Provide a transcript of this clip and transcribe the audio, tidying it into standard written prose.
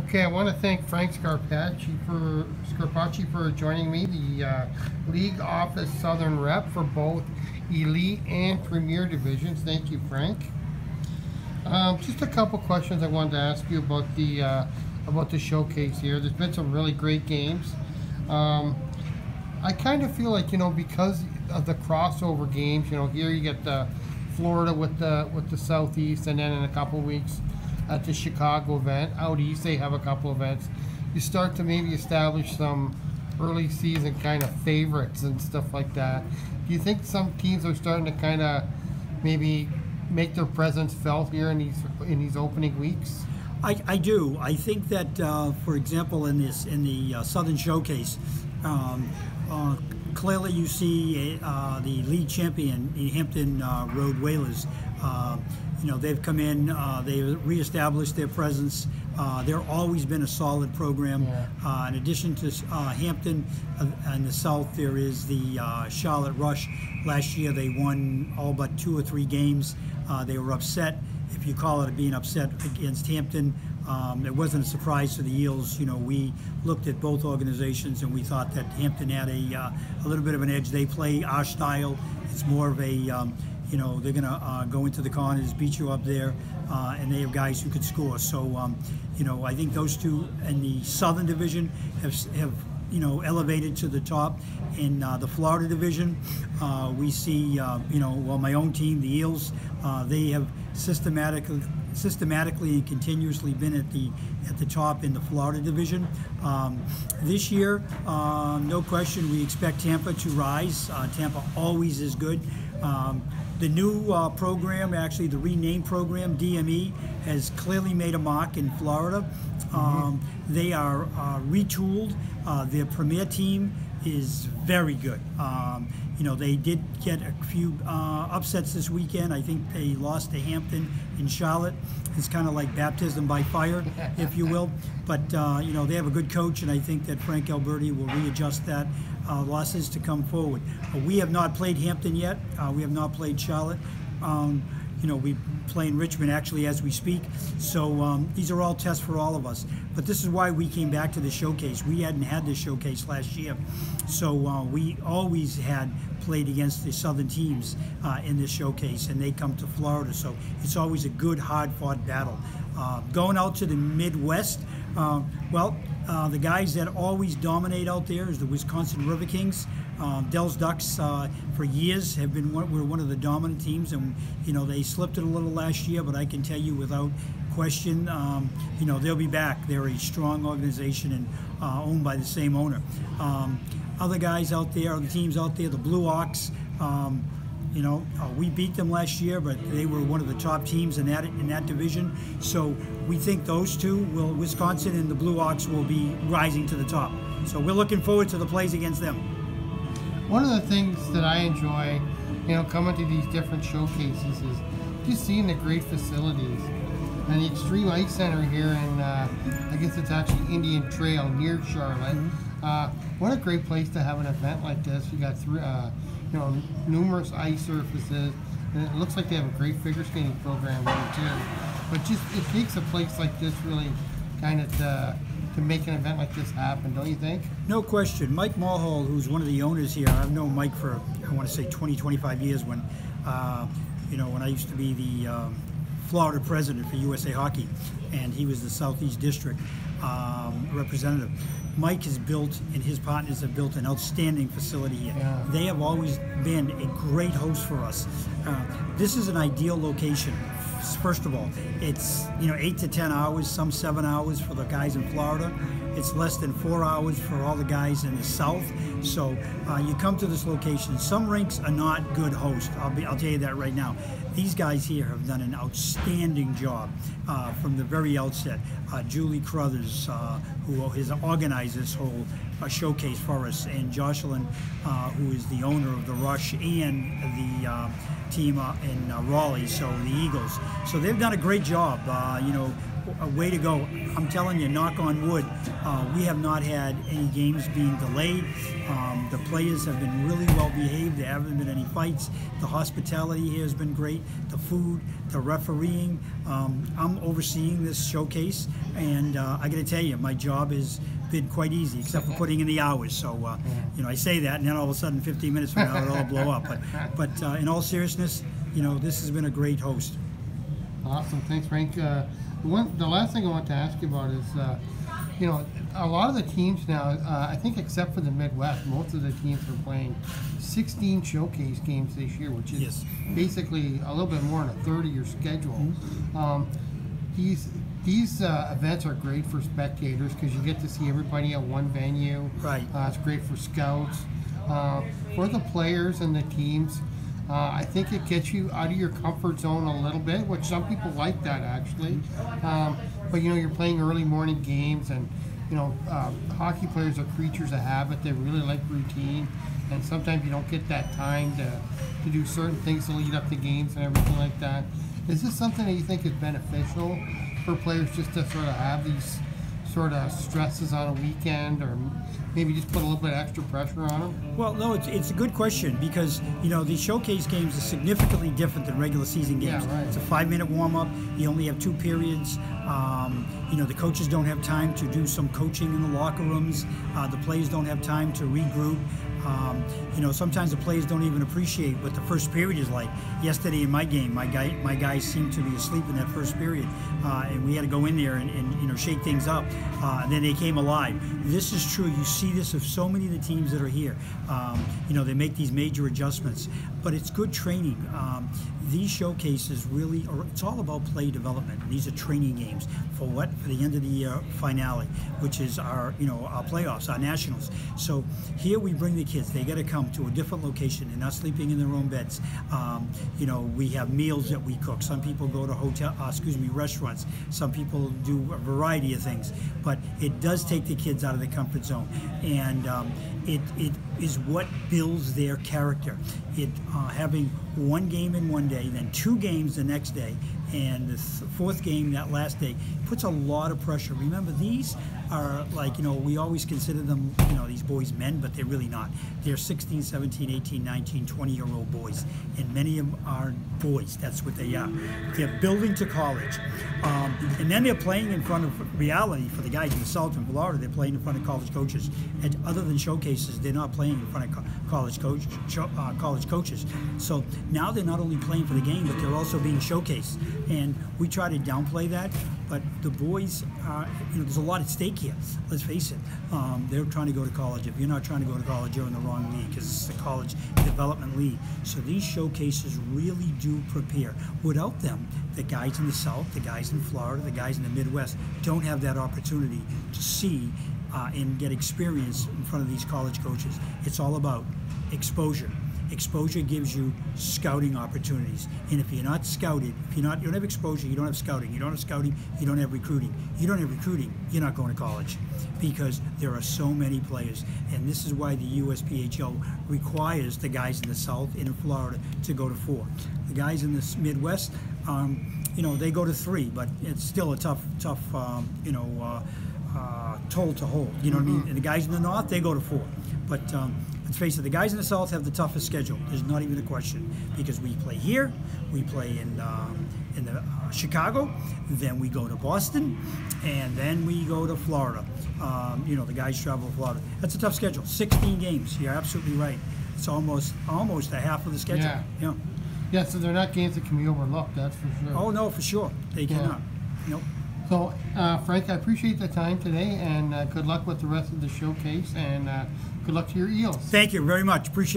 Okay, I want to thank Frank Scarpaci for joining me, the League Office Southern Rep for both Elite and Premier Divisions. Thank you, Frank. Just a couple questions I wanted to ask you about the showcase here. There's been some really great games. I kind of feel like, because of the crossover games, here you get the Florida with the Southeast, and then in a couple of weeks at the Chicago event. Out east they have a couple events. You start to maybe establish some early season kind of favorites and stuff like that. Do you think some teams are starting to kind of maybe make their presence felt here in these opening weeks? I do. I think that, for example, in the Southern Showcase, clearly you see the league champion, the Hampton Road Whalers. They've come in, they've reestablished their presence. They've always been a solid program. Yeah. In addition to Hampton, in the south, there is the Charlotte Rush. Last year they won all but 2 or 3 games. They were upset, if you call it being upset, against Hampton. It wasn't a surprise to the Eels. We looked at both organizations and we thought that Hampton had a little bit of an edge. They play our style. It's more of a they're going to go into the corners, beat you up there, and they have guys who could score. So, I think those two in the Southern Division have elevated to the top. In the Florida Division, we see, my own team, the Eels, they have systematically and continuously been at the top in the Florida Division. This year, no question, we expect Tampa to rise. Tampa always is good. The new program, actually the renamed program, DME, has clearly made a mark in Florida. They are retooled. Their premier team is very good. They did get a few upsets this weekend. I think they lost to Hampton in Charlotte. It's kind of like baptism by fire, if you will. But, they have a good coach, and I think that Frank Alberti will readjust that losses to come forward. We have not played Hampton yet. We have not played Charlotte. We play in Richmond actually as we speak. So these are all tests for all of us. But this is why we came back to the showcase. We hadn't had this showcase last year. So we always had played against the Southern teams in this showcase, and they come to Florida. So it's always a good, hard-fought battle. Going out to the Midwest, the guys that always dominate out there is the Wisconsin River Kings. Dell's Ducks for years have been one of the dominant teams, and they slipped it a little last year, but I can tell you without question, they'll be back. They're a strong organization and owned by the same owner. Other guys out there, other teams out there, the Blue Ox. We beat them last year, but they were one of the top teams in that division. So we think those two Wisconsin and the Blue Ox will be rising to the top. So we're looking forward to the plays against them. One of the things that I enjoy, coming to these different showcases is just seeing the great facilities. And the Extreme Ice Center here in, I guess it's actually Indian Trail near Charlotte. What a great place to have an event like this. You got numerous ice surfaces, and it looks like they have a great figure skating program here too. But it takes a place like this really kind of to make an event like this happen, don't you think? No question. Mike Mulhall, who's one of the owners here, I've known Mike for, I want to say 20, 25 years when I used to be the Florida president for USA Hockey, and he was the Southeast District representative. Mike has built, and his partners have built, an outstanding facility here. Yeah. They have always been a great host for us. This is an ideal location. First of all, it's 8 to 10 hours, some 7 hours for the guys in Florida. It's less than 4 hours for all the guys in the South. So you come to this location. Some rinks are not good hosts. I'll tell you that right now. These guys here have done an outstanding job from the very outset. Julie Crothers, who has organized this whole showcase for us, and Jocelyn, who is the owner of the Rush and the team in Raleigh, so the Eagles. So they've done a great job. a way to go. I'm telling you, knock on wood, we have not had any games being delayed. The players have been really well behaved. There haven't been any fights. The hospitality here has been great. The food, the refereeing. I'm overseeing this showcase, and I got to tell you, my job has been quite easy, except for putting in the hours. So, you know, I say that, and then all of a sudden, 15 minutes from now, it'll all blow up. But in all seriousness, you know, this has been a great host. Awesome, thanks, Frank. The last thing I want to ask you about is, you know, a lot of the teams now, I think except for the Midwest, most of the teams are playing 16 showcase games this year, which is basically a little bit more than a third of your schedule. These events are great for spectators because you get to see everybody at one venue. Right. It's great for scouts. For the players and the teams, I think it gets you out of your comfort zone a little bit, which some people like that actually. But you know, you're playing early morning games, and you know, hockey players are creatures of habit. They really like routine, and sometimes you don't get that time to do certain things to lead up to games and everything like that. Is this something that you think is beneficial for players, just to sort of have these sort of stresses on a weekend, or maybe just put a little bit extra pressure on them? Well, no, it's a good question, because you know, these showcase games are significantly different than regular season games. Yeah, right. It's a 5-minute warm-up. You only have 2 periods. You know, the coaches don't have time to do some coaching in the locker rooms. The players don't have time to regroup. You know, sometimes the players don't even appreciate what the first period is like. Yesterday in my game, my guys seemed to be asleep in that first period, and we had to go in there and you know, shake things up. And then they came alive. This is true. You see this of so many of the teams that are here. You know, they make these major adjustments, but it's good training. These showcases really are, it's all about play development. These are training games for what? For the end of the year finale, which is our, you know, our playoffs, our nationals. So here we bring the kids. They got to come to a different location. They're not sleeping in their own beds. You know, we have meals that we cook. Some people go to restaurants. Some people do a variety of things. But it does take the kids out of the comfort zone, and it is what builds their character. Having one game in one day, then 2 games the next day, and the 4th game that last day puts a lot of pressure. Remember, these are like, you know, we always consider them, you know, these boys men, but they're really not. They're 16, 17, 18, 19, 20-year-old boys, and many of them are boys. That's what they are. They're building to college, and then they're playing in front of reality. For the guys in the South and Florida, they're playing in front of college coaches. And other than showcases, they're not playing in front of college coaches. So now they're not only playing for the game, but they're also being showcased. And we try to downplay that, but the boys, you know, there's a lot at stake here. Let's face it. They're trying to go to college. If you're not trying to go to college, you're in the wrong league, because it's the college development league. So these showcases really do prepare. Without them, the guys in the South, the guys in Florida, the guys in the Midwest don't have that opportunity to see and get experience in front of these college coaches. It's all about exposure. Exposure gives you scouting opportunities, and if you're not scouted, you don't have exposure, you don't have scouting. You don't have scouting, you don't have recruiting. You don't have recruiting, you're not going to college, because there are so many players. And this is why the USPHL requires the guys in the South and in Florida to go to 4. The guys in the Midwest, you know, they go to 3, but it's still a tough you know, toll to hold. You know what I mean? And the guys in the North, they go to 4. But let's face it, the guys in the South have the toughest schedule. There's not even a question, because we play here, we play in Chicago, then we go to Boston, and then we go to Florida. You know, the guys travel to Florida. That's a tough schedule. 16 games. You're absolutely right. It's almost a half of the schedule. Yeah. Yeah. So they're not games that can be overlooked. That's for sure. Oh no, for sure. They cannot. Nope. So, Frank, I appreciate the time today, and good luck with the rest of the showcase, and good luck to your Eels. Thank you very much. Appreciate it.